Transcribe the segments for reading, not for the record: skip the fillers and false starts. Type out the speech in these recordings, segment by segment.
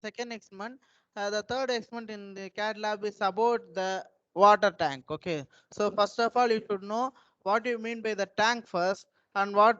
second experiment. The third experiment in the CAD lab is about the water tank. Okay, so first of all, you should know what you mean by the tank first, and what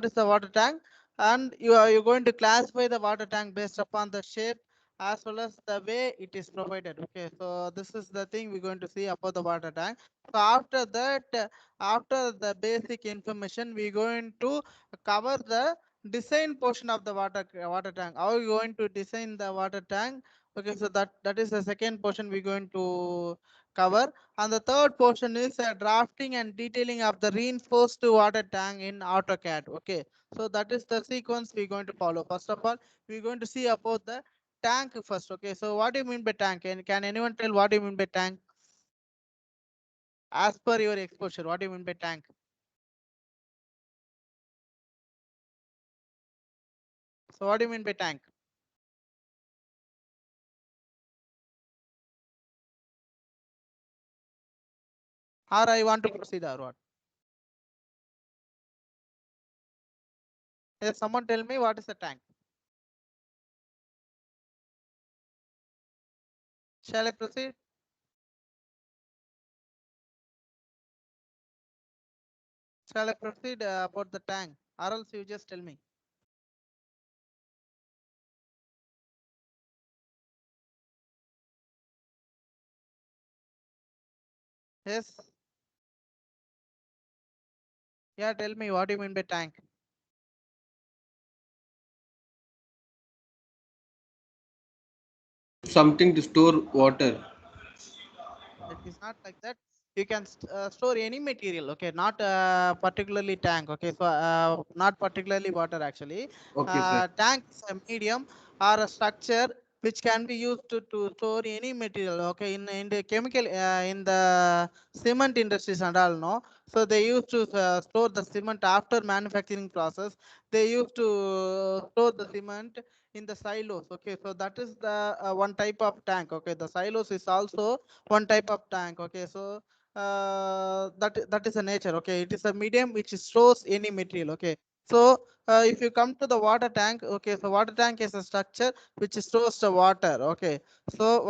is the water tank, and you're going to classify the water tank based upon the shape as well as the way it is provided. Okay, so this is the thing we're going to see about the water tank. So after that, after the basic information, we're going to cover the design portion of the water tank. How are you going to design the water tank? Okay, so that is the second portion we're going to cover, and the third portion is drafting and detailing of the reinforced water tank in AutoCAD. Okay, so that is the sequence we're going to follow. First of all, we're going to see about the tank first. Okay, so what do you mean by tank? Can anyone tell what do you mean by tank? As per your exposure, what do you mean by tank? So what do you mean by tank? Or I want to proceed or what? Yes, someone tell me what is a tank. Shall I proceed? Shall I proceed about the tank? Or else you just tell me. Yes. Yeah, tell me what do you mean by tank? Something to store water. It is not like that. You can store any material. Okay, not particularly tank. Okay, so not particularly water actually. Okay, sir. Tank is a medium or a structure which can be used to store any material. Okay, in the chemical in the cement industries and all, no, so they used to store the cement after manufacturing process. They used to store the cement in the silos. Okay, so that is the one type of tank. Okay, the silos is also one type of tank. Okay, so that is a nature. Okay, it is a medium which stores any material. Okay, so if you come to the water tank, okay, so water tank is a structure which stores the water. Okay, so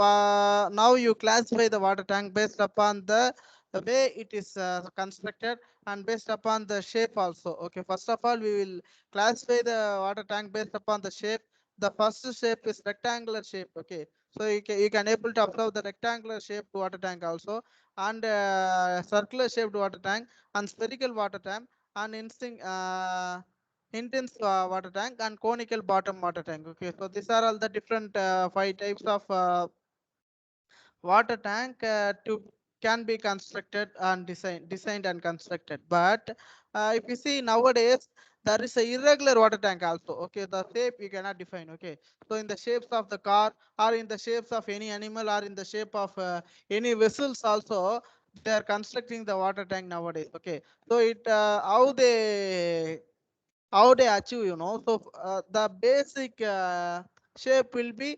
now you classify the water tank based upon the way it is constructed and based upon the shape also. Okay, first of all, we will classify the water tank based upon the shape. The first shape is rectangular shape. Okay, so you can able to observe the rectangular shaped water tank also, and circular shaped water tank, and spherical water tank, and intense water tank, and conical bottom water tank. Okay, so these are all the different five types of water tank to can be constructed and designed and constructed. But if you see nowadays, there is a irregular water tank also. Okay, the shape you cannot define. Okay, so in the shapes of the car, or in the shapes of any animal, or in the shape of any vessels also, they are constructing the water tank nowadays. Okay, so it how they achieve, so the basic shape will be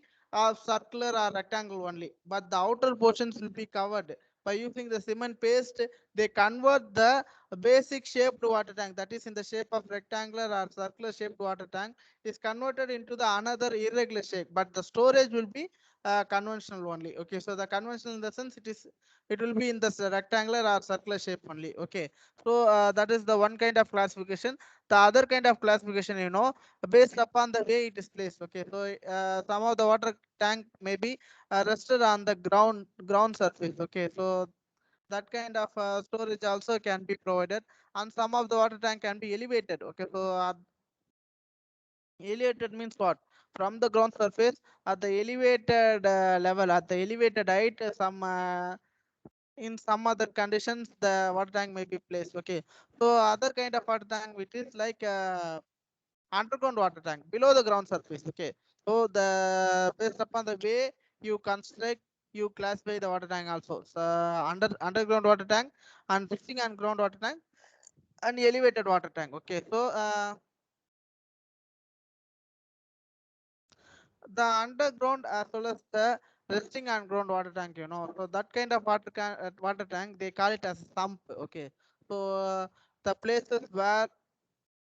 circular or rectangle only, but the outer portions will be covered by using the cement paste. They convert the basic shaped water tank, that is in the shape of rectangular or circular shaped water tank, is converted into the another irregular shape, but the storage will be conventional only. Okay, so the conventional in the sense it will be in the rectangular or circular shape only. Okay, so that is the one kind of classification. The other kind of classification, based upon the way it is placed. Okay, so some of the water tank may be rested on the ground surface. Okay, so that kind of storage also can be provided, and some of the water tank can be elevated. Okay, so elevated means what? From the ground surface, at the elevated level, at the elevated height, some in some other conditions the water tank may be placed. Okay, so other kind of water tank which is like underground water tank below the ground surface. Okay, so the based upon the way you construct, you classify the water tank also. So underground water tank, and resting and ground water tank, and elevated water tank. Okay, so the underground as well as the resting and ground water tank, so that kind of water tank, they call it as sump. Okay, so the places where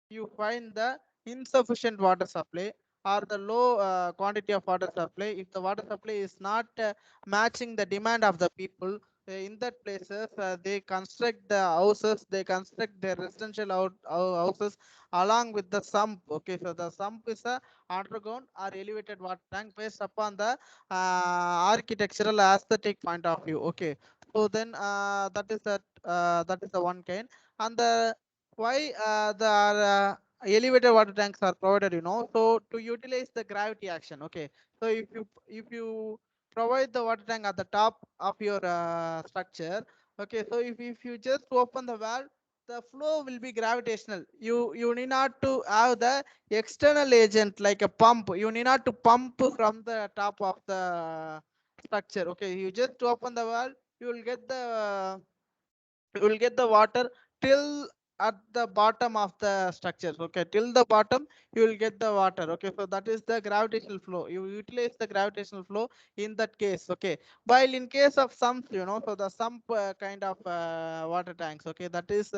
you find the insufficient water supply, or the low quantity of water supply, if the water supply is not matching the demand of the people, in that places they construct the houses, they construct their residential houses along with the sump. Okay, so the sump is a underground or elevated water tank based upon the architectural aesthetic point of view. Okay, so then that is the one kind. And the why the elevated water tanks are provided, so to utilize the gravity action. Okay, so if you provide the water tank at the top of your structure, okay, so if you just open the valve, the flow will be gravitational. You need not to have the external agent like a pump. You need not to pump from the top of the structure. Okay, you just open the valve, you will get the water till at the bottom of the structures. Okay, till the bottom you will get the water. Okay, so that is the gravitational flow. You utilize the gravitational flow in that case. Okay, while in case of sumps, so the sump kind of water tanks, okay, that is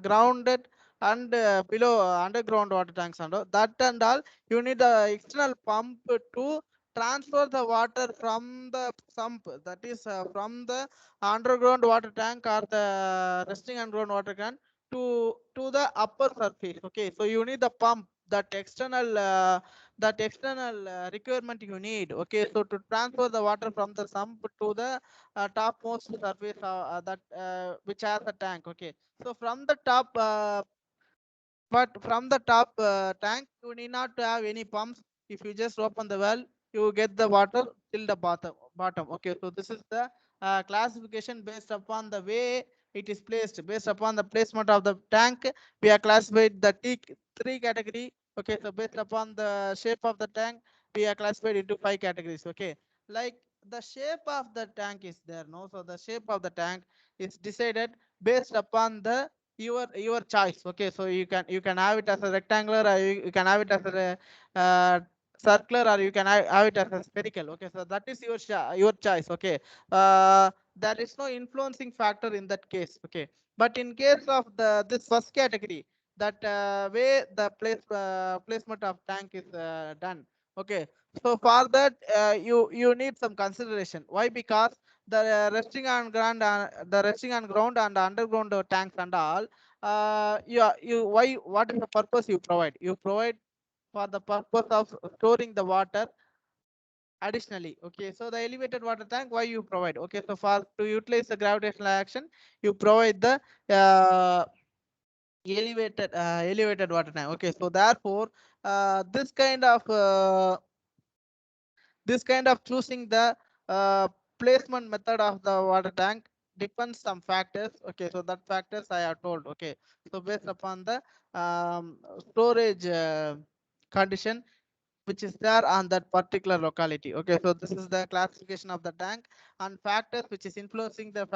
grounded and below underground water tanks and all that and all, you need the external pump to transfer the water from the sump, that is from the underground water tank or the resting underground water can to the upper surface. Okay, so you need the pump, that external requirement you need. Okay, so to transfer the water from the sump to the topmost surface that which has a tank. Okay, so from the top but from the top tank, you need not to have any pumps. If you just open the well, you get the water till the bottom. Okay, so this is the classification based upon the way it is placed. Based upon the placement of the tank, we are classified the three category. Okay, so based upon the shape of the tank, we are classified into 5 categories. Okay, like the shape of the tank is there, no? So the shape of the tank is decided based upon the your choice. Okay, so you can have it as a rectangular, or you can have it as a circular, or you can have it as a spherical. Okay, so that is your choice. Okay, there is no influencing factor in that case. Okay, but in case of the this first category, that way the placement of tank is done. Okay, so for that you need some consideration. Why? Because the resting on ground and underground tanks and all, why, what is the purpose you provide for the purpose of storing the water additionally. Okay, so the elevated water tank, why you provide? Okay, so for to utilize the gravitational action, you provide the uh, elevated water tank. Okay, so therefore this kind of choosing the uh, placement method of the water tank depends some factors. Okay, so that factors I have told. Okay, so based upon the storage condition which is there on that particular locality. Okay, so this is the classification of the tank and factors which is influencing the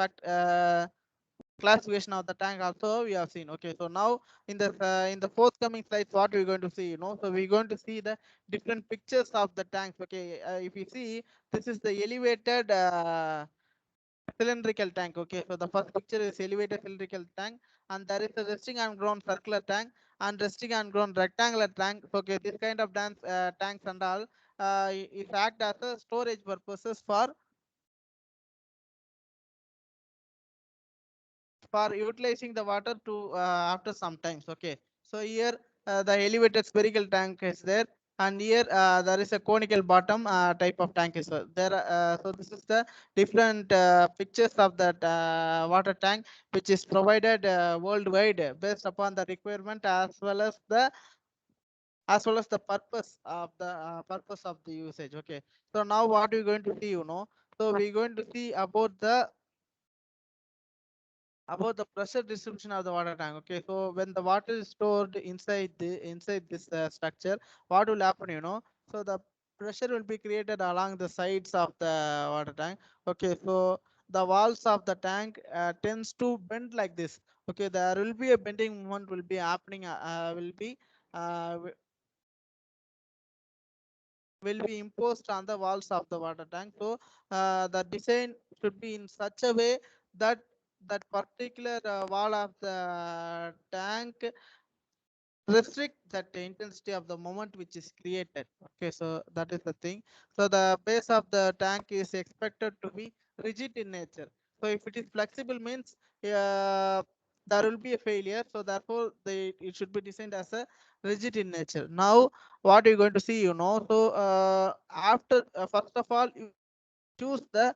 classification of the tank also we have seen. Okay, so now in the forthcoming slides, what we're going to see, so we're going to see the different pictures of the tanks. Okay, if you see, this is the elevated cylindrical tank. Okay, so the first picture is elevated cylindrical tank, and there is a resting on ground circular tank and resting on ground rectangular tank. So, okay, this kind of tanks and all is act as a storage purposes for utilizing the water to after some times. Okay, so here the elevated spherical tank is there, and here there is a conical bottom type of tank is there. So this is the different pictures of that water tank which is provided worldwide based upon the requirement as well as the purpose of the usage. Okay, so now what we're going to see, so we're going to see about the pressure distribution of the water tank. Okay, so when the water is stored inside this structure, what will happen, so the pressure will be created along the sides of the water tank. Okay, so the walls of the tank tends to bend like this. Okay, there will be a bending movement will be happening, uh, will be imposed on the walls of the water tank. So the design should be in such a way that that particular wall of the tank restrict that intensity of the moment which is created. Okay, so that is the thing. So the base of the tank is expected to be rigid in nature. So if it is flexible means there will be a failure. So therefore it should be designed as a rigid in nature. Now what you're going to see, so after first of all you choose the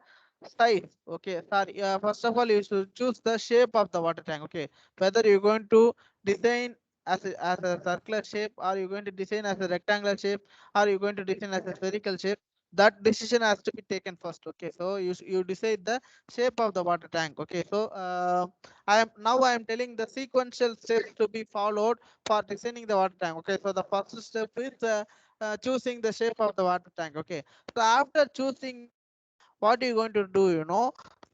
size. Okay, sorry, first of all you should choose the shape of the water tank. Okay, whether you're going to design as a circular shape, or you're going to design as a rectangular shape, or you're going to design as a spherical shape, that decision has to be taken first. Okay, so you decide the shape of the water tank. Okay, so I am telling the sequential steps to be followed for designing the water tank. Okay, so the first step is choosing the shape of the water tank. Okay, so after choosing that, what are you going to do,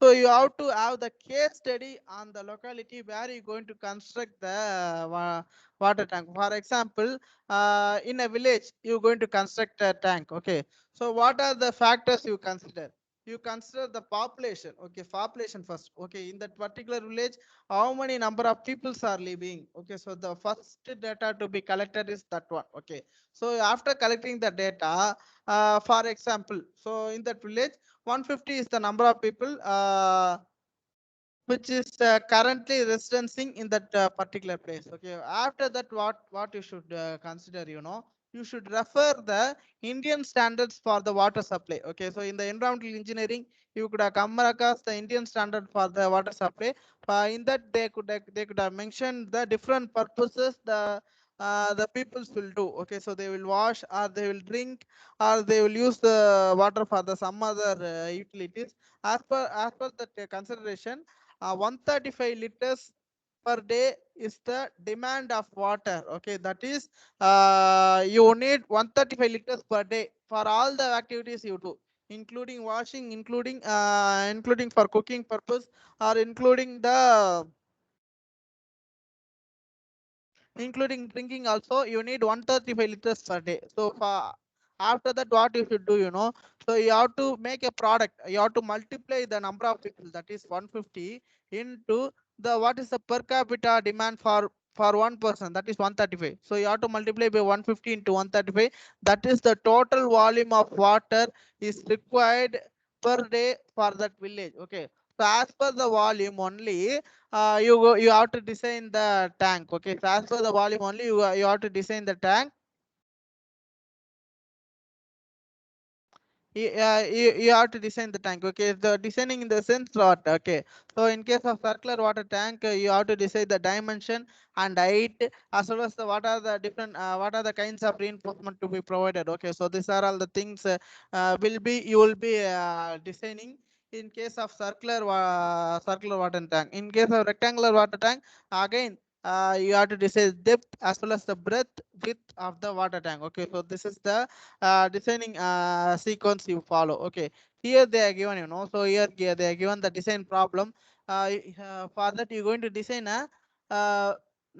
so you have to have the case study on the locality where you're going to construct the water tank. For example, in a village you're going to construct a tank. Okay, so what are the factors you consider? You consider the population. Okay, population first. Okay, in that particular village, how many number of peoples are living? Okay, so the first data to be collected is that one. Okay, so after collecting the data, for example, so in that village 150 is the number of people which is currently residencing in that particular place. Okay, after that, what you should consider, you should refer the Indian standards for the water supply. Okay, so in the environmental engineering you could have come across the Indian standard for the water supply. In that they could have mentioned the different purposes the peoples will do. Okay, so they will wash, or they will drink, or they will use the water for the some other utilities. As per the consideration, 135 liters per day is the demand of water. Okay, that is you need 135 liters per day for all the activities you do, including washing, including for cooking purpose, or including drinking also. You need 135 liters per day. So for after that, what you should do, so you have to make a product. You have to multiply the number of people, that is 150, into the what is the per capita demand for one person, that is 135. So you have to multiply by 150 into 135. That is the total volume of water is required per day for that village. Okay, so as per the volume only, you have to design the tank. Okay, so as per the volume only, you have to design the tank. You have to design the tank. Okay, the designing in the sense what? Okay, so in case of circular water tank, you have to decide the dimension and height, as well as the what are the kinds of reinforcement to be provided. Okay, so these are all the things you will be designing in case of circular water tank. In case of rectangular water tank, again you have to decide depth as well as the breadth, width of the water tank. Okay, so this is the designing sequence you follow. Okay, here they are given, so here they are given the design problem. For that you're going to design a uh,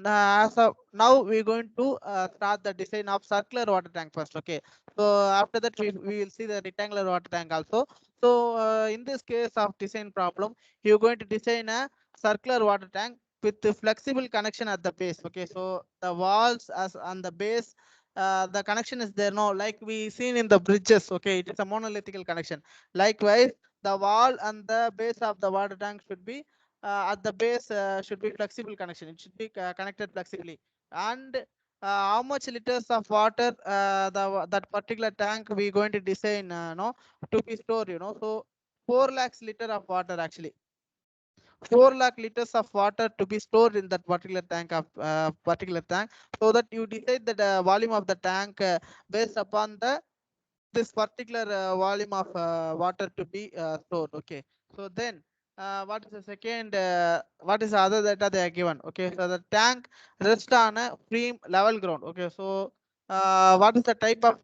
as of now we're going to start the design of circular water tank first. Okay, so after that we will see the rectangular water tank also. So in this case of design problem, you're going to design a circular water tank with the flexible connection at the base. Okay, so the walls as on the base, the connection is there, no, like we seen in the bridges. Okay, it is a monolithical connection. Likewise, the wall and the base of the water tank should be at the base should be flexible connection. It should be connected flexibly. And how much liters of water that particular tank we going to design, no, to be stored, so 4 lakhs liter of water actually. 4 lakh liters of water to be stored in that particular tank, so that you decide the volume of the tank based upon the this particular volume of water to be stored. Okay, so then what is the second what is the other data they are given? Okay, so the tank rests on a free level ground. Okay, so what is the type of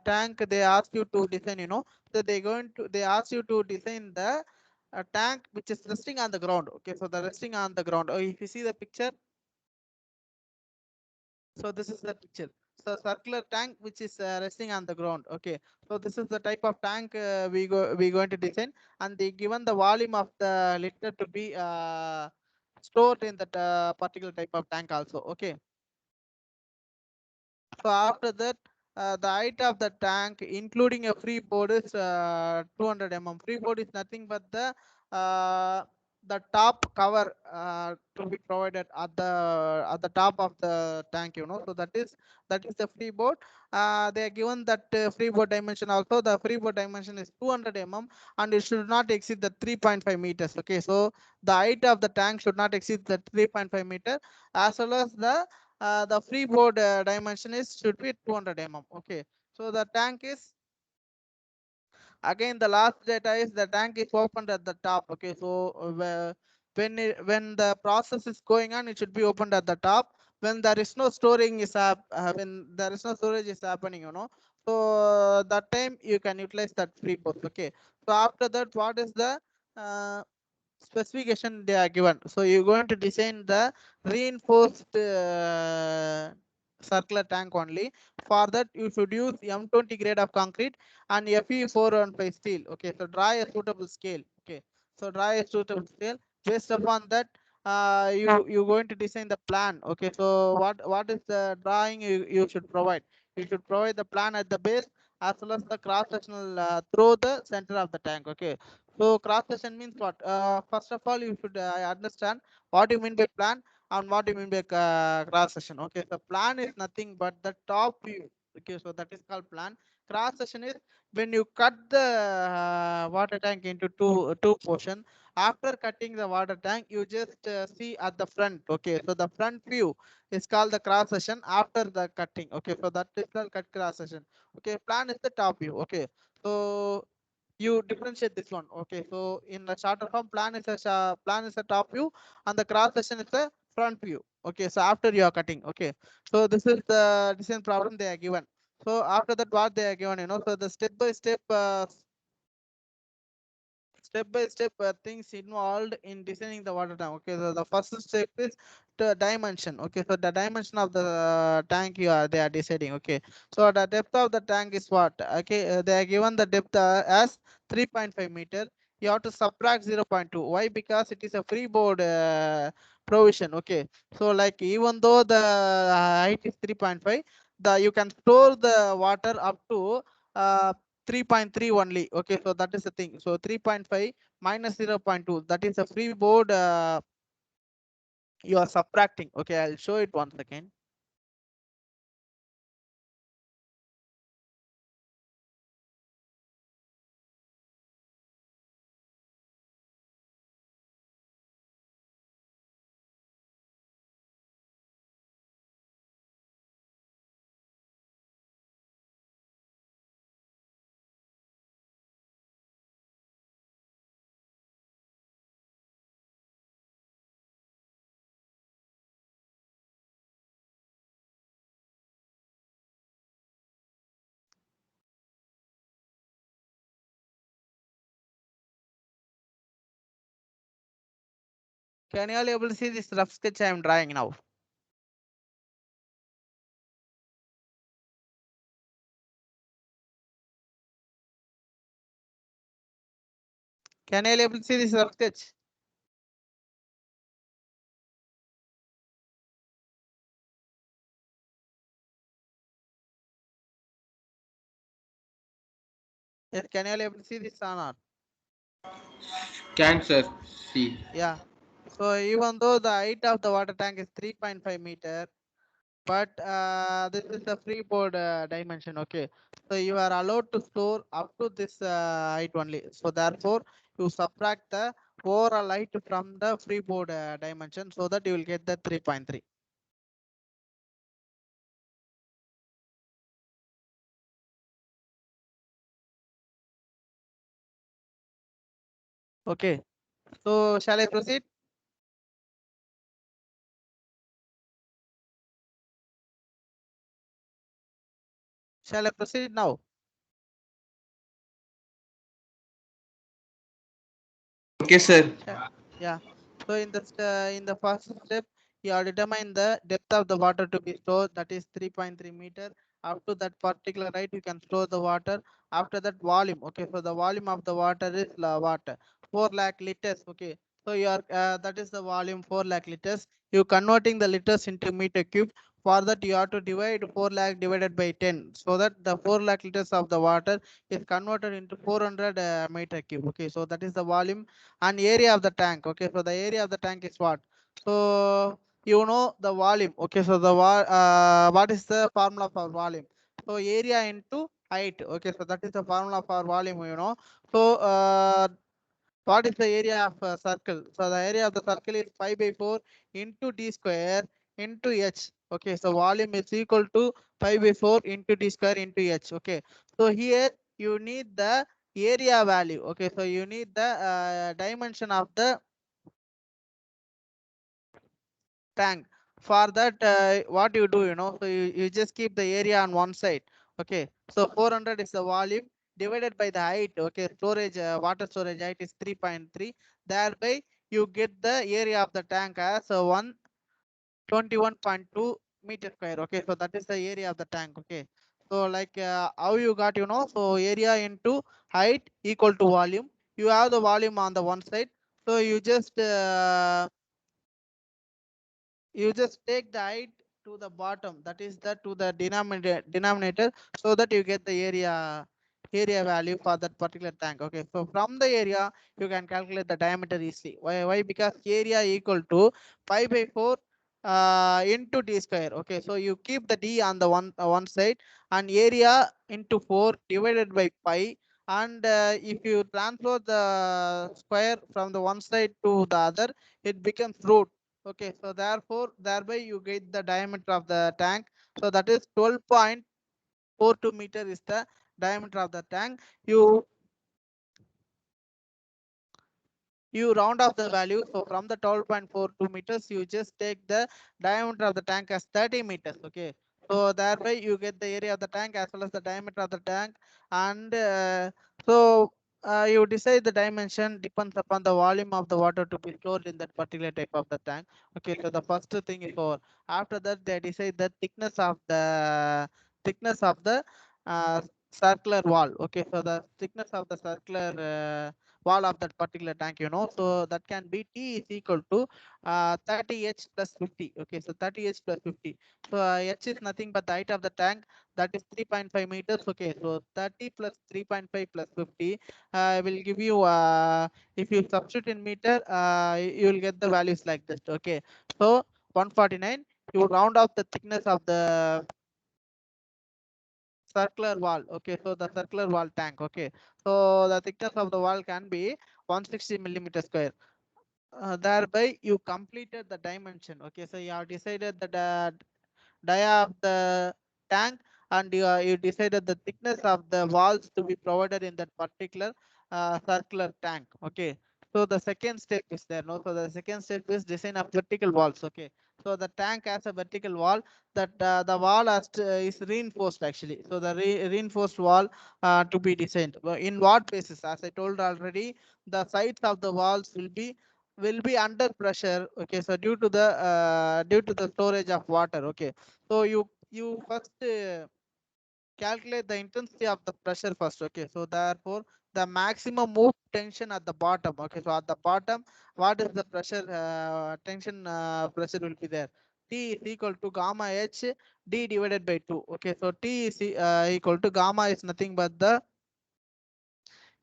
tank they ask you to design, so they ask you to design the tank which is resting on the ground. Okay, so the resting on the ground. If you see the picture, so this is the picture. So circular tank which is resting on the ground. Okay, so this is the type of tank we going to design, and they given the volume of the liter to be stored in that particular type of tank also. Okay, So after that, the height of the tank, including a freeboard, is 200 mm. Freeboard is nothing but the top cover to be provided at the top of the tank. So that is the freeboard. They are given that freeboard dimension also. The freeboard dimension is 200 mm, and it should not exceed the 3.5 meters. Okay, so the height of the tank should not exceed the 3.5 meter, as well as the freeboard dimension is should be 200 mm. Okay, so the tank is, again, the last data is the tank is opened at the top. Okay, so when the process is going on, it should be opened at the top. When there is no storing is when there is no storage is happening, so that time you can utilize that freeboard. Okay, so after that, what is the uh, specification they are given? So you're going to design the reinforced circular tank only. For that, you should use M20 grade of concrete and Fe415 steel. Okay, so draw a suitable scale. Okay, so draw a suitable scale. Based upon that, you're going to design the plan. Okay, so what is the drawing you should provide? You should provide the plan at the base, as well as the cross sectional through the center of the tank. Okay, so cross section means what? First of all, you should understand what you mean by plan and what you mean by cross section. Okay, so plan is nothing but the top view. Okay, so that is called plan. Cross section is when you cut the water tank into two portion. After cutting the water tank, you just see at the front. Okay, so the front view is called the cross section after the cutting. Okay, so that is the cut cross section. Okay, plan is the top view. Okay, so you differentiate this one. Okay, so in the shorter form, plan is a top view, and the cross section is the front view. Okay, so after you are cutting. Okay, so this is the design problem they are given. So after that, what they are given, so the step things involved in designing the water tank. Okay, so the first step is the dimension. Okay, so the dimension of the tank they are deciding. Okay, so the depth of the tank is what? Okay, they are given the depth as 3.5 meter. You have to subtract 0.2. Why? Because it is a freeboard provision. Okay, so like even though the height is 3.5, you can store the water up to 3.3 only. Okay, so that is the thing. So 3.5 minus 0.2, that is a freeboard you are subtracting. Okay, I'll show it once again. Can you all able to see this rough sketch I am drawing now? Can you all able to see this rough sketch? Yes, can you all able to see this or not? Can sir see? Yeah. So even though the height of the water tank is 3.5 meter, but this is the freeboard dimension. Okay, so you are allowed to store up to this height only. So therefore, you subtract the overall height from the freeboard dimension, so that you will get the 3.3. Okay, so shall I proceed? Shall I proceed now? Okay, sir. Yeah. So in the first step, you have determined the depth of the water to be stored, that is 3.3 meter. Up to that particular height, you can store the water. After that, volume. Okay, so the volume of the water is water 4 lakh liters. Okay, so you are that is the volume 4 lakh liters. You converting the liters into meter cube. For that, you have to divide 4 lakh divided by 10, so that the 4 lakh liters of the water is converted into 400 meter cube. Okay, so that is the volume and area of the tank. Okay, so the area of the tank is what? So you know the volume. Okay, so the what is the formula for volume? So area into height. Okay, so that is the formula for volume. So what is the area of a circle? So the area of the circle is 5 by 4 into d square into h. Okay, so volume is equal to 5 by 4 into d square into h. Okay, so here you need the area value. Okay, so you need the dimension of the tank. For that, what you do, so you just keep the area on one side. Okay, so 400 is the volume divided by the height. Okay, storage water storage height is 3.3. Thereby you get the area of the tank as 121.2 meter square. Okay, so that is the area of the tank. Okay, so like how you got, so area into height equal to volume. You have the volume on the one side, so you just take the height to the bottom, that is the to the denominator, so that you get the area value for that particular tank. Okay, so from the area you can calculate the diameter easily. Why? Because area equal to pi by 4 into d square. Okay, so you keep the d on the one side, and area into 4 divided by pi, and if you transfer the square from the one side to the other, it becomes root. Okay, so therefore, thereby you get the diameter of the tank. So that is 12.42 meter is the diameter of the tank. You round off the value. So from the 12.42 meters, you just take the diameter of the tank as 30 meters. Okay, so thereby you get the area of the tank as well as the diameter of the tank. And so you decide the dimension depends upon the volume of the water to be stored in that particular type of the tank. Okay, so the first thing is over. After that, they decide the thickness of the uh, circular wall. Okay, so the thickness of the circular wall of that particular tank, so that can be t is equal to 30h plus 50. Okay, so 30h plus 50. So h is nothing but the height of the tank, that is 3.5 meters. Okay, so 30 plus 3.5 plus 50 will give you, if you substitute in meter, you will get the values like this. Okay, so 149, you round off the thickness of the circular wall. Okay, so the circular wall tank. Okay, so the thickness of the wall can be 160 millimeter square. Thereby you completed the dimension. Okay, so you have decided the dia of the tank, and you decided the thickness of the walls to be provided in that particular circular tank. Okay, so the second step is there. No, so the second step is design of vertical walls. Okay, so the tank has a vertical wall, that the wall is reinforced actually. So the reinforced wall to be designed. In what basis? As I told already, the sides of the walls will be under pressure. Okay, so due to the storage of water. Okay, so you first calculate the intensity of the pressure first. Okay, so therefore the maximum move tension at the bottom. Okay, so at the bottom, what is the pressure, tension pressure will be there? T is equal to gamma h d divided by 2. Okay, so T is equal to gamma is nothing but the,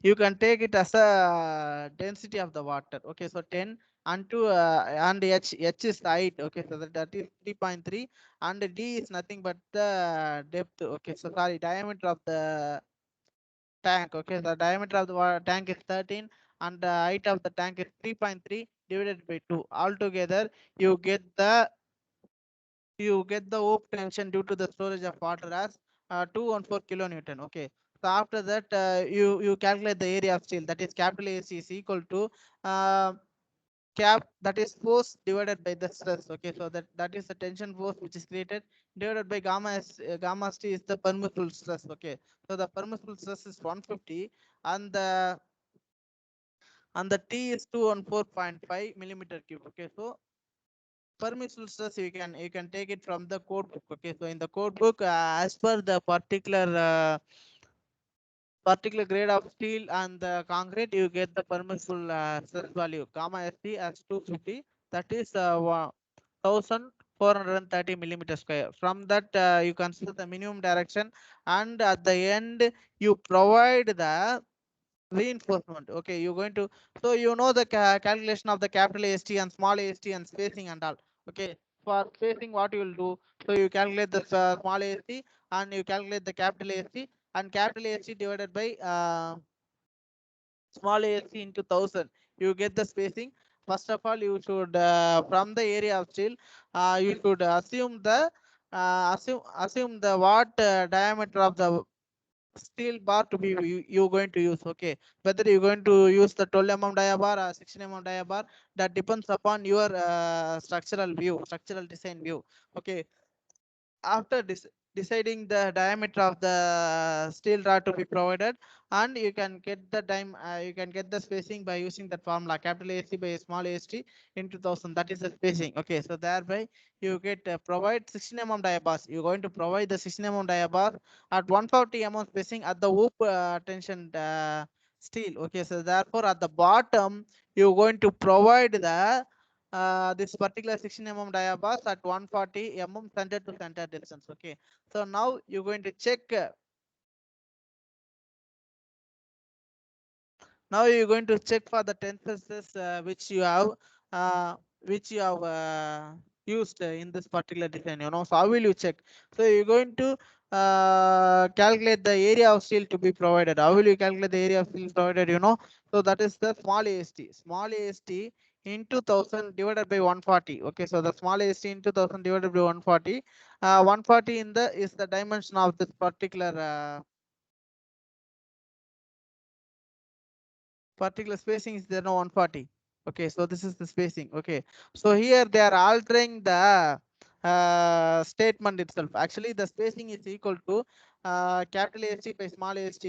you can take it as a density of the water. Okay, so 10 and 2 and h is the height. Okay, so that is 3.3, and d is nothing but the depth. Okay, so sorry, diameter of the tank. Okay, the diameter of the tank is 13, and the height of the tank is 3.3 divided by 2. Altogether you get the hoop tension due to the storage of water as 214 kilonewton. Okay, so after that, you calculate the area of steel, that is capital AC is equal to uh, cap, that is force divided by the stress. Okay, so that is the tension force which is created, divided by gamma t is the permissible stress. Okay, so the permissible stress is 150, and the T is 214.5 millimeter cube. Okay, so permissible stress, you can take it from the code book. Okay, so in the code book, as per the particular grade of steel and the concrete, you get the permissible stress value gamma st as 250, that is 1000 430 millimeter square. From that, you consider the minimum direction, and at the end, you provide the reinforcement. Okay, you're going to, so you know the calculation of the capital AST and small AST and spacing and all. Okay, for spacing, what you will do? So you calculate the small AST and you calculate the capital AST, and capital AST divided by small AST into 1000. You get the spacing. First of all, you should from the area of steel, you should assume the what diameter of the steel bar to be you going to use. Okay, whether you're going to use the 12 mm dia bar or 16 mm dia bar, that depends upon your structural design view. Okay, after deciding the diameter of the steel rod to be provided, and you can get the you can get the spacing by using that formula, capital AC by small ast into 1000. That is the spacing. Okay, so thereby you get provide 16 mm dia bars. You're going to provide the 16 mm dia bar at 140 mm spacing at the hoop tension steel. Okay, so therefore at the bottom you're going to provide the this particular 16 mm dia bars at 140 mm center to center distance. Okay, so now you're going to check. Now you're going to check for the tensors uh, which you have used in this particular design. You know, so how will you check? So you're going to calculate the area of steel to be provided. How will you calculate the area of steel provided? You know, so that is the small AST. Small AST into 1000 divided by 140. Okay, so the small AST into 1000 divided by 140. 140 in the is the dimension of this particular spacing is there, no 140. Okay, so this is the spacing. Okay, so here they are altering the statement itself. Actually the spacing is equal to capital AST by small AST,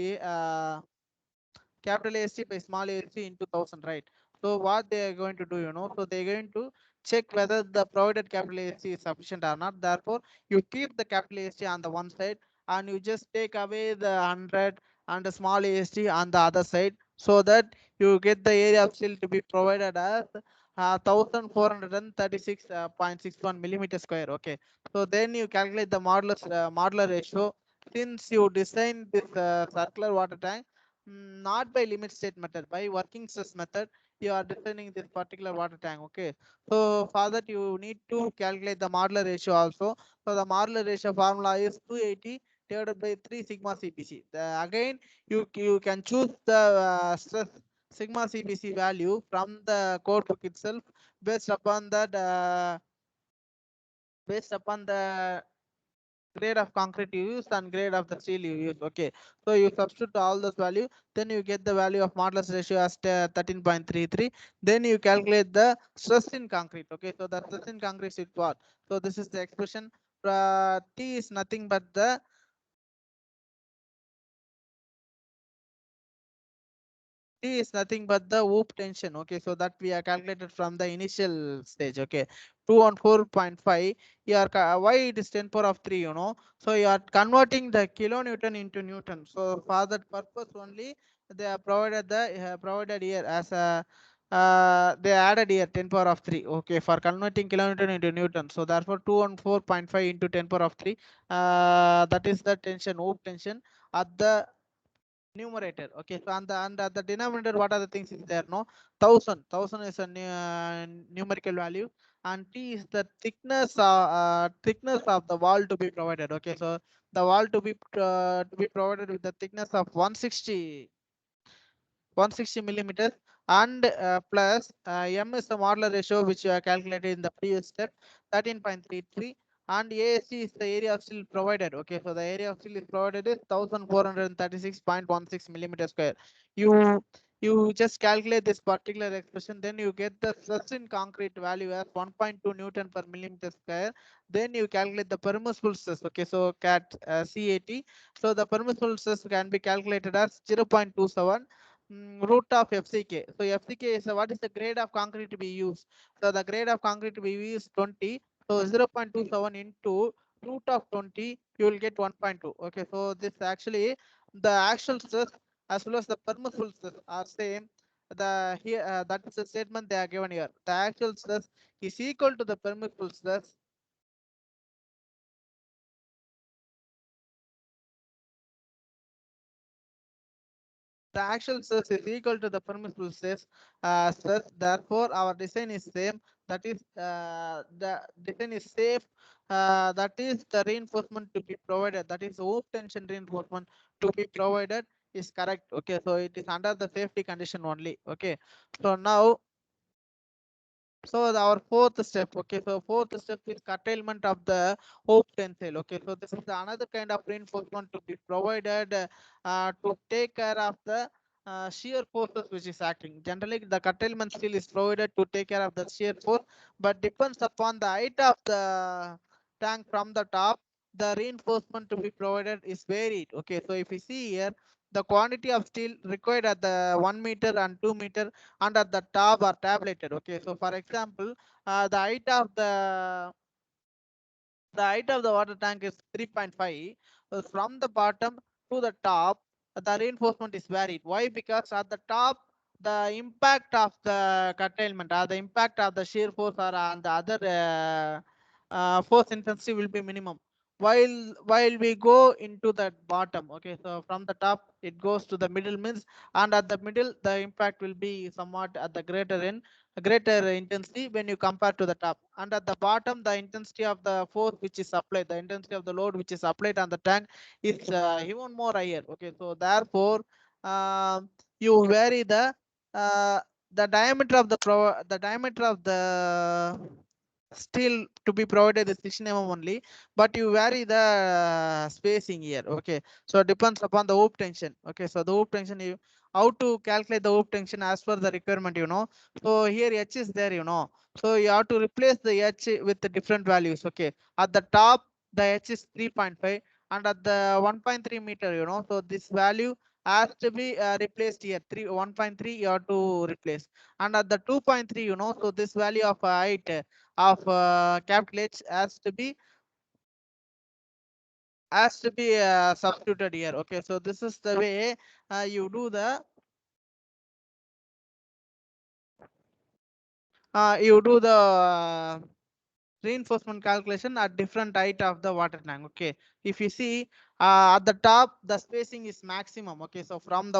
capital AST by small AST into 1000, right? So what they are going to do, you know, so they're going to check whether the provided capital AST is sufficient or not. Therefore you keep the capital AST on the one side, and you just take away the 100 and the small AST on the other side, so that you get the area of steel to be provided as 1436.61 millimeter square. Okay, so then you calculate the modular ratio. Since you design this circular water tank, not by limit state method, by working stress method, you are designing this particular water tank. Okay, so for that you need to calculate the modular ratio also. So the modular ratio formula is 280 divided by 3 sigma cpc. Again you can choose the stress sigma cpc value from the code book itself, based upon that based upon the grade of concrete you use and grade of the steel you use. Okay, so you substitute all those value, then you get the value of modulus ratio as 13.33. Then you calculate the stress in concrete. Okay, so the stress in concrete is what? So this is the expression. T is nothing but the T is nothing but the hoop tension. Okay, so that we are calculated from the initial stage. Okay, 214.5. You are why it is 10 power of 3, you know, so you are converting the kilonewton into newton. So for that purpose only they are provided the provided here as a they added here 10 power of 3. Okay, for converting kilonewton into newton. So therefore 214.5 into 10 power of 3, that is the tension, hoop tension at the numerator. Okay, so and at the denominator, what are the things is there? No, 1000 is a numerical value, and T is the thickness of the wall to be provided. Okay, so the wall to be provided with the thickness of 160 millimeters, and plus m is the modular ratio which you have calculated in the previous step, 13.33. And ASC is the area of steel provided. Okay, so the area of steel is provided is 1436.16 millimeter square. You just calculate this particular expression, then you get the stress in concrete value as 1.2 newton per millimeter square. Then you calculate the permissible stress. Okay, so CAT. So the permissible stress can be calculated as 0.27 root of FCK. So FCK is what is the grade of concrete to be used? So the grade of concrete to be used is 20. So 0.27 into root of 20, you will get 1.2. Okay, so this actually the actual stress as well as the permissible stress are same. The here that is the statement they are given here. The actual stress is equal to the permissible stress the actual stress is equal to the permissible stress. Therefore, our design is same. That is, the design is safe. That is the reinforcement to be provided. That is hoof tension reinforcement to be provided is correct. Okay, so it is under the safety condition only. Okay, so now. So our fourth step, okay. So fourth step is curtailment of the hoop tensile. Okay, so this is another kind of reinforcement to be provided to take care of the shear forces which is acting. Generally, the curtailment steel is provided to take care of the shear force, but depends upon the height of the tank from the top. The reinforcement to be provided is varied. Okay, so if you see here, the quantity of steel required at the 1 meter and 2 meter and at the top are tabulated. Okay, so for example, the height of the water tank is 3.5. From the bottom to the top, the reinforcement is varied. Why? Because at the top, the impact of the curtailment or the impact of the shear force or on the other force intensity will be minimum. While we go into the bottom, okay, so from the top it goes to the middle means, and at the middle the impact will be somewhat at the greater intensity when you compare to the top, and at the bottom the intensity of the force which is applied, the intensity of the load which is applied on the tank is even more higher. Okay, so therefore you vary uh, the diameter of the diameter of the steel to be provided is 16 mm only, but you vary the spacing here. Okay, so it depends upon the hoop tension. Okay, so the hoop tension, you how to calculate the hoop tension as per the requirement, so here h is there, so you have to replace the h with the different values. Okay, at the top the h is 3.5, and at the 1.3 meter, so this value has to be replaced here. 1.3 you have to replace, and at the 2.3, so this value of height of capital H has to be substituted here. Okay, so this is the way you do the reinforcement calculation at different height of the water tank. Okay, if you see at the top the spacing is maximum. Okay, so from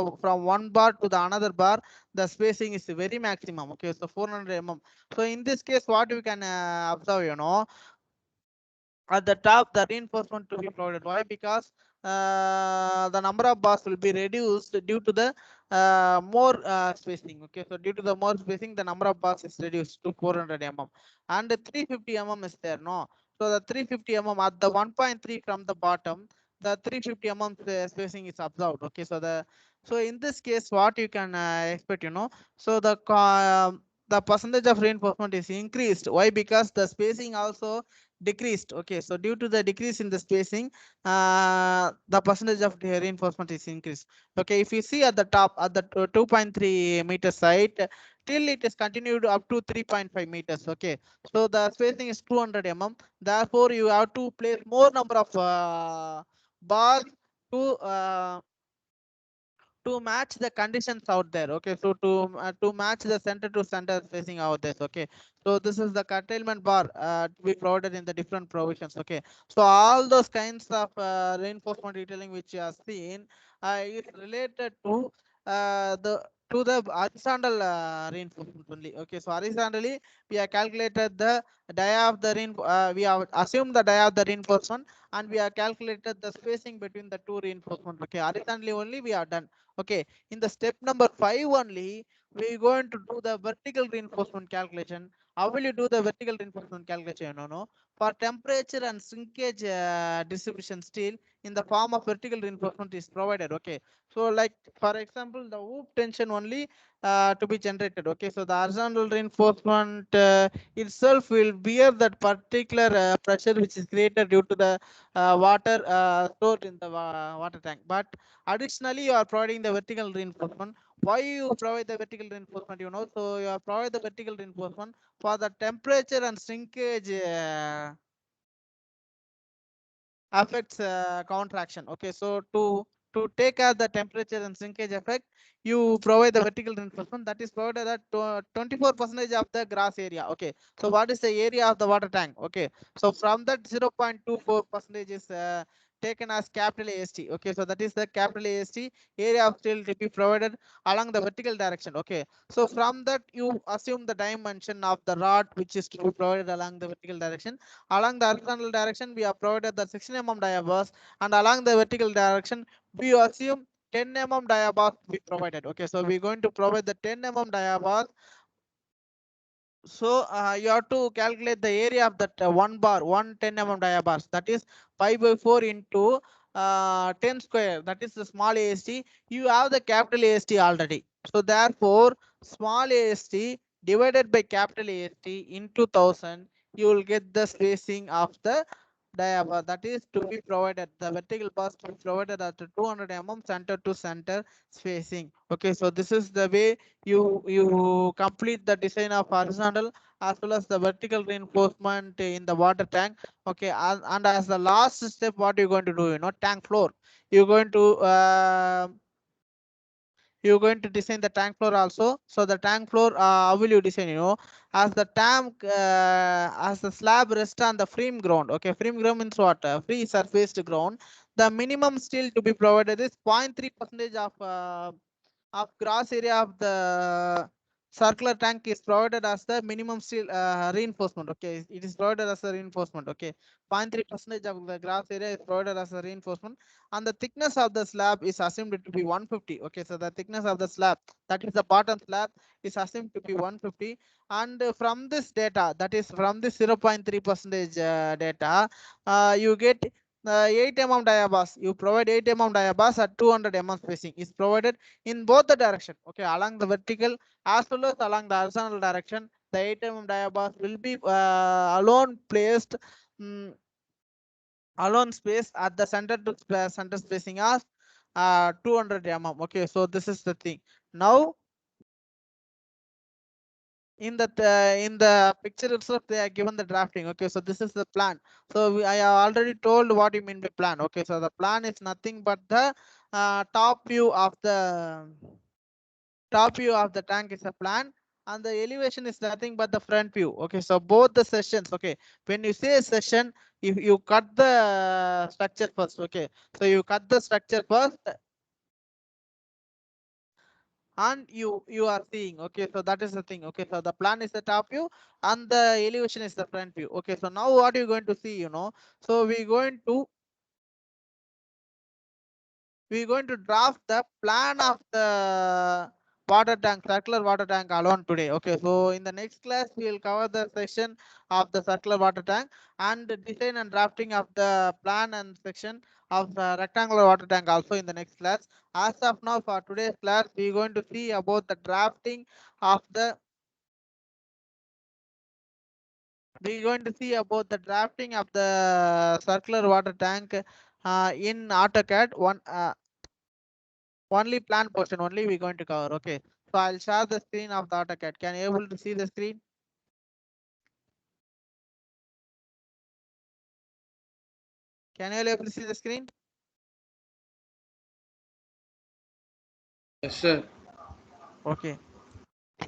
one bar to the another bar the spacing is very maximum. Okay, so 400 mm. So in this case what we can observe, at the top the reinforcement to be provided. Why? Because the number of bars will be reduced due to the more spacing. Okay, so due to the more spacing the number of bars is reduced to 400 mm, and 350 mm is there, no? So the 350 mm at the 1.3 from the bottom, the 350 mm spacing is observed. Okay, so in this case what you can expect, so the percentage of reinforcement is increased. Why? Because the spacing also decreased. Okay, so due to the decrease in the spacing, the percentage of the reinforcement is increased. Okay, if you see at the top at the 2.3 meter side, till it is continued up to 3.5 meters. Okay, so the spacing is 200 mm. Therefore you have to place more number of bars to match the conditions out there. Okay, so to match the center to center spacing out there. Okay, so this is the curtailment bar to be provided in the different provisions. Okay, so all those kinds of reinforcement detailing which you have seen is related to the horizontal reinforcement only. Okay, so horizontally we have calculated the dia of the we have assumed the dia of the reinforcement, and we have calculated the spacing between the two reinforcement. Okay, horizontally only we have done. Okay, in the step number 5 only, we're going to do the vertical reinforcement calculation. How will you do the vertical reinforcement calculation? No. For temperature and shrinkage distribution steel in the form of vertical reinforcement is provided. Okay, so like for example, the hoop tension only to be generated. Okay, so the horizontal reinforcement itself will bear that particular pressure which is created due to the water stored in the water tank. But additionally, you are providing the vertical reinforcement. Why you provide the vertical reinforcement? So you are provide the vertical reinforcement for the temperature and shrinkage affects contraction. Okay, so to take care the temperature and shrinkage effect, you provide the vertical reinforcement that is provided at 24% of the gross area. Okay, so what is the area of the water tank? Okay, so from that 0.24% is taken as capital AST. Okay, so that is the capital AST, area of steel to be provided along the vertical direction. Okay, so from that you assume the dimension of the rod which is to be provided along the vertical direction. Along the horizontal direction we have provided the 16 mm dia bars, and along the vertical direction we assume 10 mm dia bars to be provided. Okay, so we're going to provide the 10 mm dia bars. So you have to calculate the area of that one bar, 110 mm dia bars, that is 5 by 4 into 10 square, that is the small AST. You have the capital AST already. So therefore, small AST divided by capital AST into 1000, you will get the spacing of the diaper, that is to be provided. The vertical bars to be provided at 200 mm center to center spacing. Okay, so this is the way you complete the design of horizontal as well as the vertical reinforcement in the water tank. Okay, and as the last step, what you're going to do, tank floor, you're going to design the tank floor also. So the tank floor, how will you design, as the tank, as the slab rests on the frame ground. Okay, frame ground means what? Free surfaced ground. The minimum steel to be provided is 0.3 percentage of gross area of the circular tank is provided as the minimum steel reinforcement. Okay, it is provided as a reinforcement. Okay, 0.3 percentage of the gross area is provided as a reinforcement, and the thickness of the slab is assumed to be 150. Okay, so the thickness of the slab, that is the bottom slab, is assumed to be 150. And from this data, that is from this 0.3 percentage data, you get 8 mm diabars. You provide 8 mm diabars at 200 mm spacing is provided in both the direction. Okay, along the vertical as well as along the horizontal direction, the 8 mm diabars will be alone placed, mm, alone space at the center to center spacing as 200 mm. Okay, so this is the thing. Now in the picture itself they are given the drafting. Okay, so this is the plan. So I have already told what you mean by plan. Okay, so the plan is nothing but the top view of the tank is a plan, and the elevation is nothing but the front view. Okay, so both the sessions. Okay, when you say session, if you cut the structure first. Okay, so you cut the structure first and you are seeing. Okay, so that is the thing. Okay, so the plan is the top view and the elevation is the front view. Okay, so now what are you going to see, so we're going to draft the plan of the water tank, circular water tank alone today. Okay, so in the next class we will cover the section of the circular water tank and the design and drafting of the plan and section of the rectangular water tank also in the next class. As of now, for today's class, we're going to see about the drafting of the circular water tank in AutoCAD. Only plan portion only we're going to cover. Okay, so I'll share the screen of the AutoCAD. Can you able to see the screen? Can you able to see the screen? Yes, sir. Okay.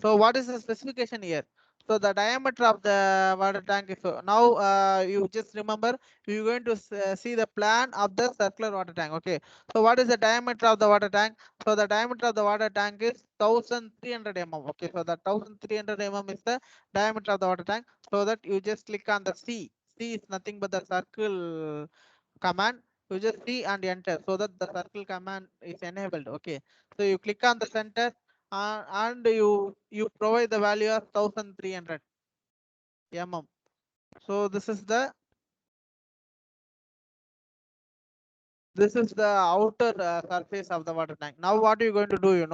So what is the specification here? So the diameter of the water tank is now you just remember you're going to see the plan of the circular water tank. Okay. So what is the diameter of the water tank? So the diameter of the water tank is 1300 mm. Okay. So the 1300 mm is the diameter of the water tank. So that you just click on the C. C is nothing but the circle command. You just see and enter so that the circle command is enabled. Okay. So you click on the center and you provide the value of 1300 mm. So this is the outer surface of the water tank. Now what are you going to do,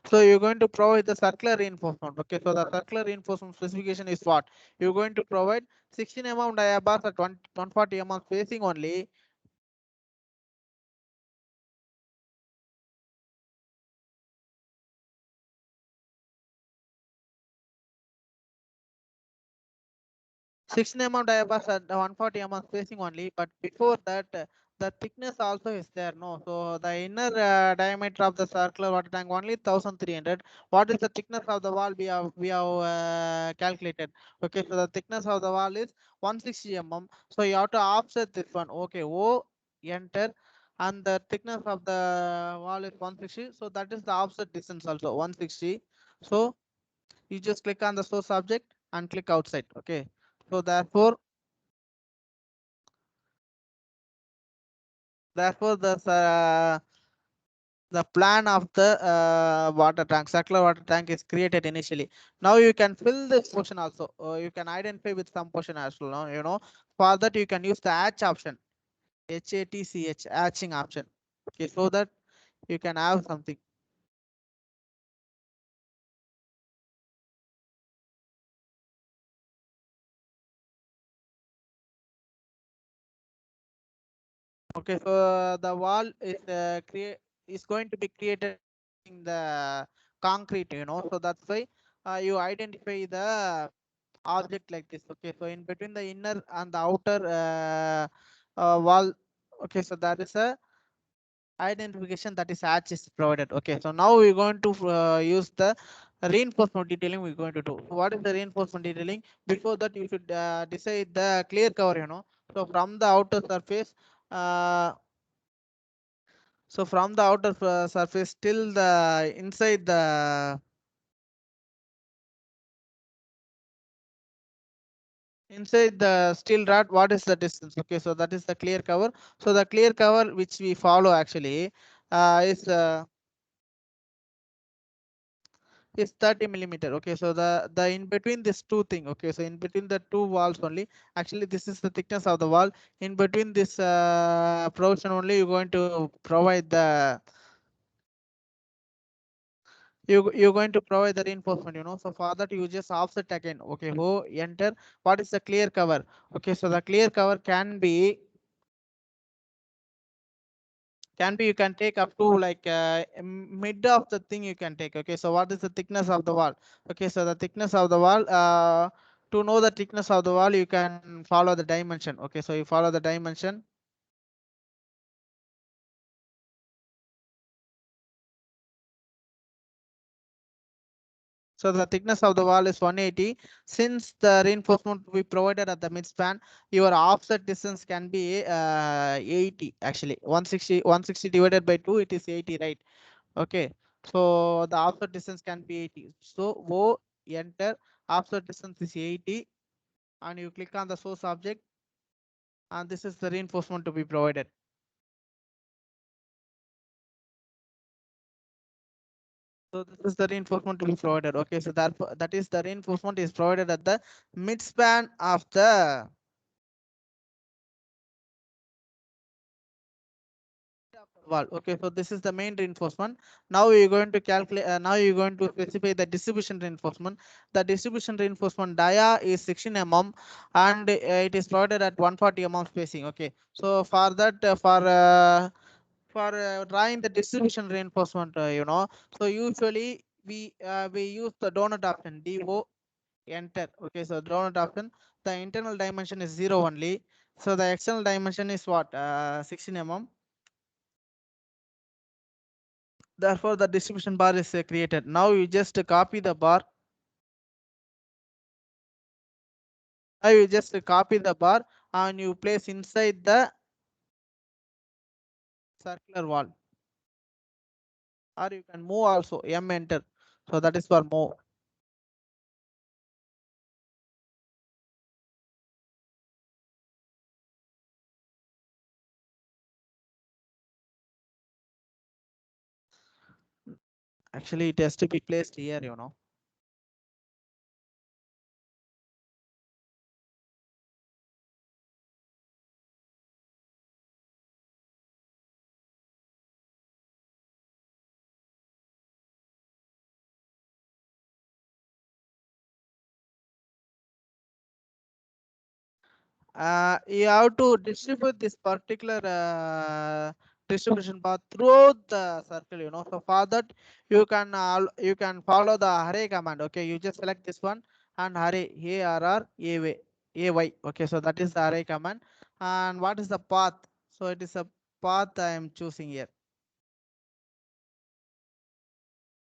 so you're going to provide the circular reinforcement. Okay, so the circular reinforcement specification is what you're going to provide: 16 mm diabars at 140 mm spacing only. Six mm diapers at 140 mm spacing only, but before that, the thickness also is there. No, so the inner diameter of the circular water tank only 1300. What is the thickness of the wall? We have calculated. Okay, so the thickness of the wall is 160 mm. So you have to offset this one. Okay, O enter, and the thickness of the wall is 160, so that is the offset distance also 160. So you just click on the source object and click outside. Okay, so therefore the plan of the water tank, circular water tank, is created initially. Now you can fill this portion also. You can identify with some portion as well. For that you can use the hatch option, HATCH, hatching option. Okay, so that you can have something. Okay, so the wall is going to be created in the concrete. So that's why you identify the object like this. Okay, so in between the inner and the outer wall, okay, so that is a identification, that is hatch is provided. Okay, so now we're going to use the reinforcement detailing. We're going to do, what is the reinforcement detailing? Before that you should decide the clear cover. So from the outer surface, uh, from the outer surface till the inside the steel rod, what is the distance? Okay, so that is the clear cover. So the clear cover which we follow actually is 30 millimeter. Okay, so the in between this two thing. Okay, so in between the two walls only, actually this is the thickness of the wall. In between this portion only, you're going to provide the you're going to provide the reinforcement. So for that you just offset again. Okay, enter. What is the clear cover? Okay, so the clear cover can be you can take up to like mid of the thing you can take. Okay, so what is the thickness of the wall? Okay, so the thickness of the wall, to know the thickness of the wall you can follow the dimension. Okay, so you follow the dimension. So the thickness of the wall is 180. Since the reinforcement we provided at the midspan, your offset distance can be 80 actually. 160 divided by 2, it is 80, right? Okay, so the offset distance can be 80. So enter, offset distance is 80, and you click on the source object, and this is the reinforcement to be provided. So this is the reinforcement to be provided. Okay, so that is the reinforcement is provided at the midspan of the wall. Okay, so this is the main reinforcement. Now you're going to calculate. Now you're going to specify the distribution reinforcement. The distribution reinforcement dia is 16 mm, and it is provided at 140 mm spacing. Okay, so for that, for drawing the distribution reinforcement, so usually we use the donut option, DO, enter. Okay, so donut option. The internal dimension is 0 only. So the external dimension is what? 16 mm. Therefore, the distribution bar is created. Now you just copy the bar. Now you just copy the bar and you place inside the circular wall. Or you can move also, M enter. So that is for move. Actually, it has to be placed here. You have to distribute this particular distribution path throughout the circle. So for that, you can follow the array command. Okay, you just select this one and array AY. Okay, so that is the array command. And what is the path? So it is a path I am choosing here.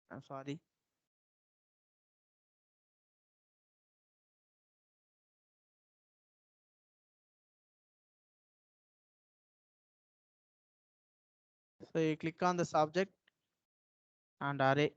I'm sorry. So you click on this object and array.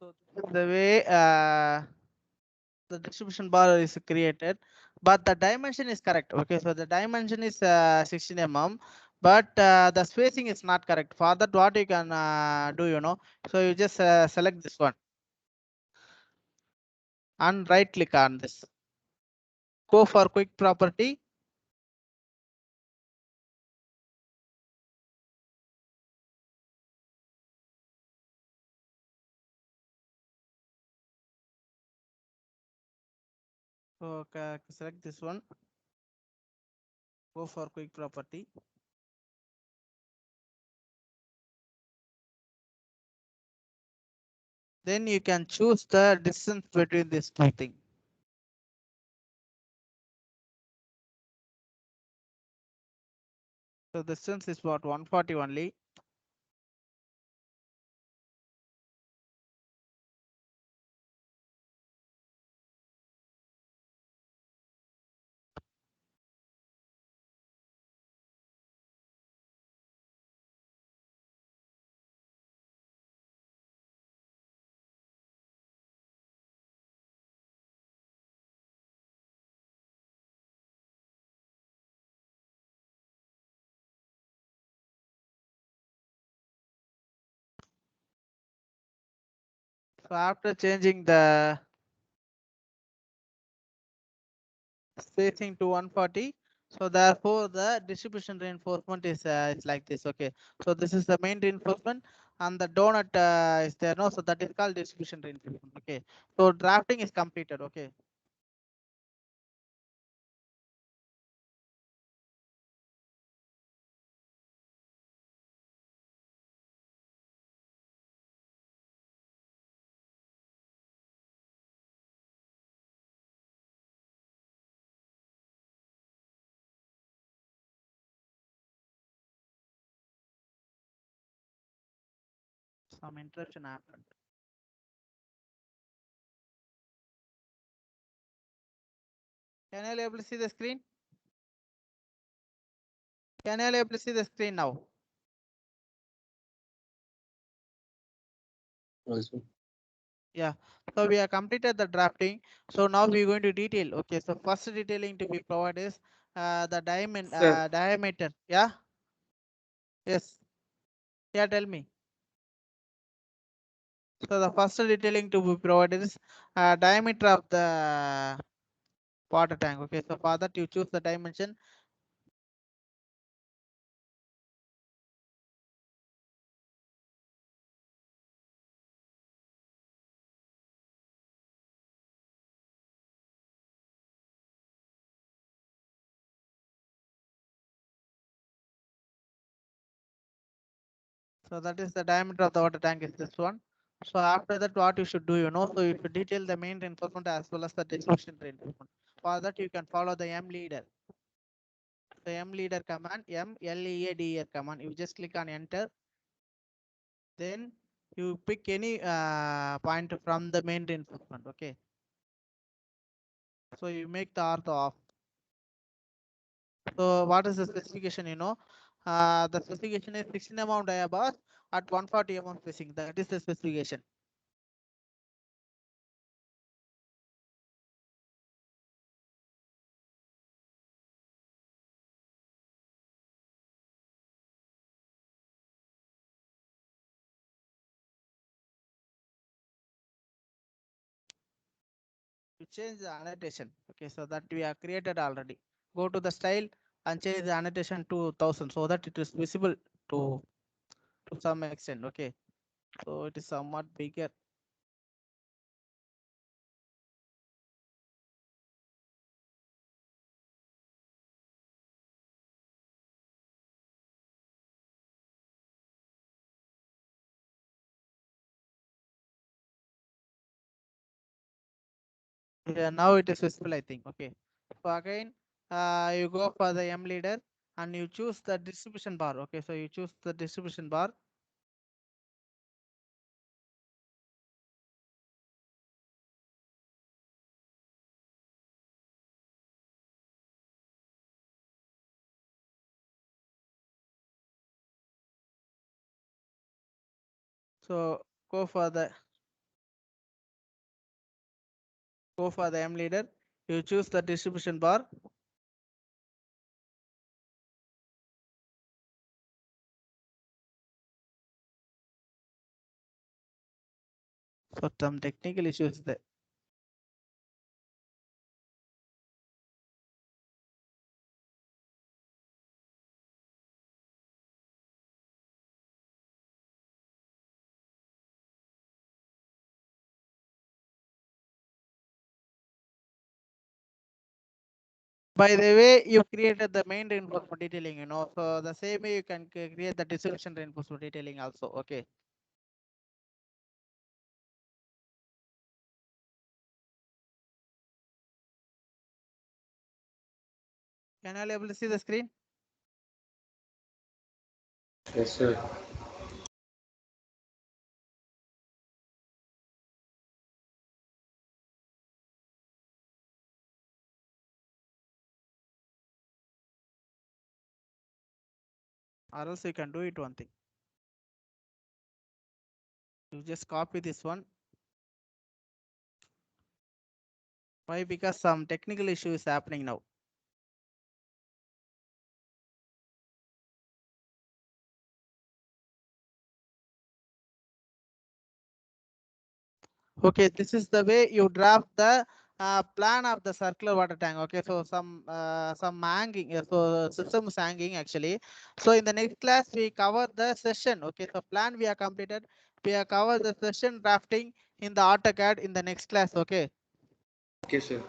So the way the distribution bar is created, but the dimension is correct. Okay, so the dimension is 16 mm, but the spacing is not correct. For that, what you can do, so you just select this one and right click on this. Go for quick property. So select this one. Go for quick property. Then you can choose the distance between this two thing. So distance is what 140 only. So after changing the spacing to 140, so therefore the distribution reinforcement is like this. Okay, so this is the main reinforcement and the donut is there, no, so that is called distribution reinforcement. Okay, so drafting is completed. Okay, some interruption happened. Can you able to see the screen? Can you able to see the screen now? Also. Yeah, so we have completed the drafting. So now we're going to detail. Okay, so first detailing to be provided is the Sir, diameter. Yeah, yes, yeah, tell me. So the first detailing to be provided is diameter of the water tank. Okay, so for that you choose the dimension. So that is the diameter of the water tank is this one. So after that, what you should do, so you should detail the main reinforcement as well as the distribution reinforcement. For that, you can follow the M leader. The M leader command, MLEADER command. You just click on enter. Then you pick any point from the main reinforcement. Okay. So you make the ortho off. So what is the specification? The specification is 16 mm diabars at 140 mm spacing. That is the specification. To change the annotation. Okay, so that we have created already. Go to the style and change the annotation to 1000 so that it is visible to some extent. Okay, so it is somewhat bigger. Yeah, now it is visible, I think. Okay, so again, you go for the M leader and you choose the distribution bar. Okay, so you choose the distribution bar. So go for the M leader. You choose the distribution bar. So some technical issues there. By the way, you created the main reinforcement detailing, so the same way you can create the distribution reinforcement detailing also. Okay. Can you able to see the screen? Yes, sir. Or else you can do it one thing. You just copy this one. Why? Because some technical issue is happening now. Okay, this is the way you draft the plan of the circular water tank. Okay, so some hanging, so system is hanging actually. So in the next class we cover the session. Okay, so plan we have completed. We have covered the session drafting in the AutoCAD in the next class. Okay. Okay, sir.